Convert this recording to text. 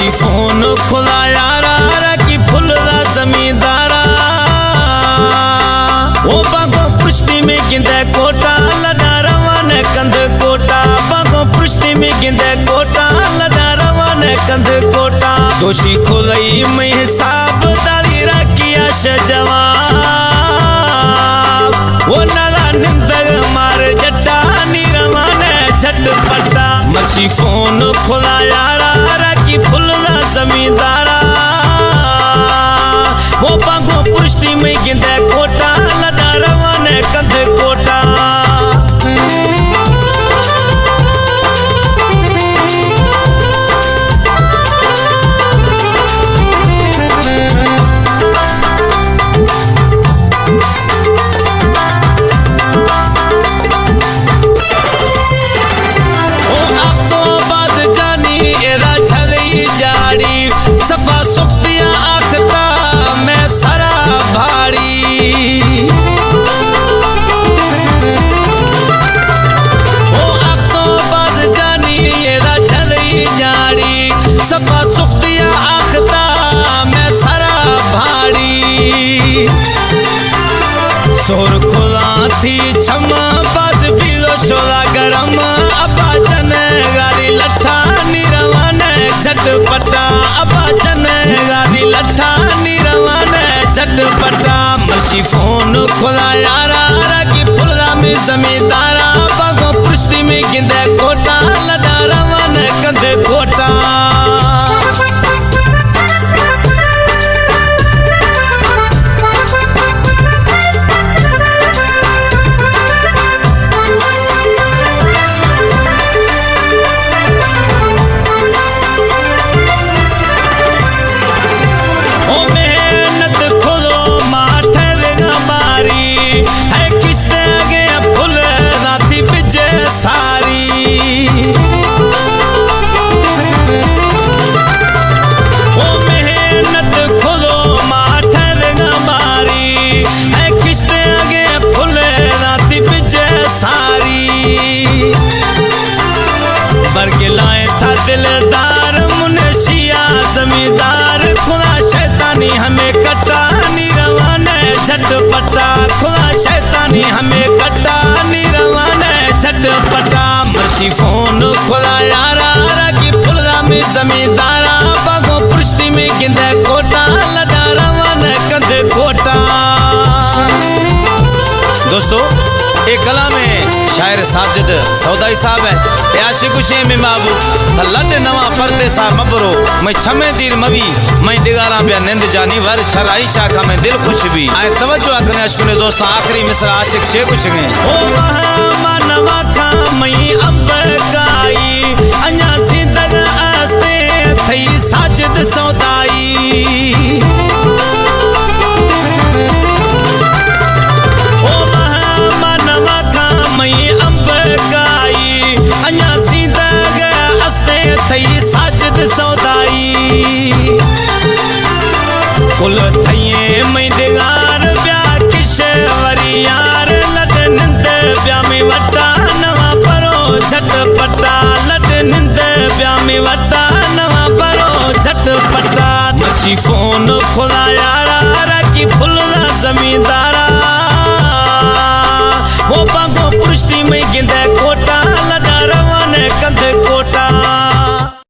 मसी phone खुला यारा की फुलदा जमींदारा वो बागो पुष्टि में गिंदे कोटा लड़ा रवान कंध कोटा बागो पुष्टि में गिंदे कोटा लड़ा रवान कंध कोटा दोषी खुलई में हिसाब दारी रखिया जवाब वो नला निंदग मार जट्टा नीरवान झटपटा मसी फोन खुला यारा की फुलदा जमींदारा वो बागो पुष्टि में गिंदे कोटा लड़ा रवान कंध कोटा सफा सुख्तिया आखता मैं सरा भाड़ी ओ आखतो बाद जानी ये राजली जाड़ी सफा सुख्तिया आखता मैं सरा भाड़ी सोर खुला थी छमा बाद बिलो शोला गरम अब्बा जन गाड़ी लट्ठा निरवान झटपटा अब्बा जन गाड़ी लट्ठा निरवान झटपटा मसी फोन खुला यारा की फुलरा में जमींदारा बागो पुष्टि में गिंदे कोटा लड़ा रवान कंध कोटा बरगिलाए था दिलदार मुनशिया जमींदार खुदा शैतानी हमें कटा निरवान झटपटा खुदा शैतानी हमें कटा निरवान झटपटा मसी फोन खुला यारा की फुलरा में जमींदारा बागो पुष्टि में गिंदे कोटा लड़ा रवान कंध कोटा। दोस्तों एक कला में शायर साजिद सौदाई साहब है याशी कुशे में बाबू थल्लड नवा पर्दे सा मबरो मैं छमे दीर मवी मैं दिगारा बिया निंद जानी वर छराई शाखा में दिल खुश भी आए तवज्जो अकने अशकुने दोस्तों आखिरी मिसरा आशिक शे कुछ गए ओ मानवा का मैं अब गाई अन्या जिंदग आस्ते थई साजिद सौदाई थई साजिद सौदाई कुल थइए मैं दिगार ब्या किशवरी यार लड निंद ब्या में वटा नवा परो झटपटा लड निंद ब्या में वटा नवा परो झटपटा मसी फोन खुला यारा की फुलदा जमींदारा वो बागो पुष्टि में गिंदे कोटा लड़ा रवान कंध